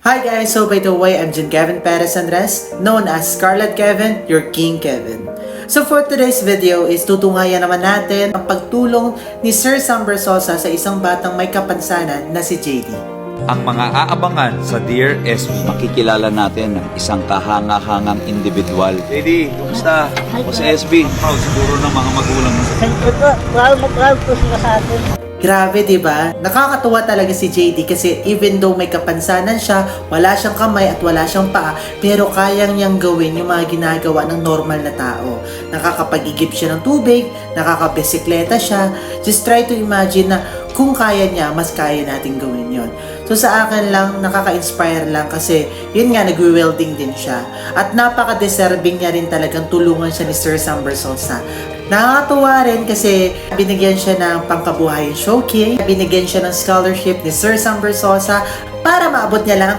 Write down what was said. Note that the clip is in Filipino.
Hi guys! So by the way, I'm John Kevin Perez Andres, known as Scarlet Kevin, your King Kevin. So for today's video is tutunghayan naman natin ang pagtulong ni Sir Sam Bersosa sa isang batang may kapansanan na si JD. Ang mga aabangan sa Dear SB. Makikilala natin ang isang kahanga-hangang individual. JD, kumusta? O sa SB? Proud siguro ng mga magulang mo. Siyempre po, proud po sila sa atin. Grabe, di ba? Nakakatuwa talaga si JD kasi even though may kapansanan siya, wala siyang kamay at wala siyang paa, pero kayang niyang gawin yung mga ginagawa ng normal na tao. Nakakapag-igip siya ng tubig, nakakabisikleta siya. Just try to imagine na kung kaya niya, mas kaya natin gawin yon. So sa akin lang, nakaka-inspire lang kasi yun nga, nag-welding din siya. At napaka-deserving niya rin talagang tulungan siya ni Sir Sam Bersosa. Nakakatuwa rin kasi binigyan siya ng pangkabuhayan showcase, binigyan siya ng scholarship ni Sir Sam Bersosa para maabot niya lang ang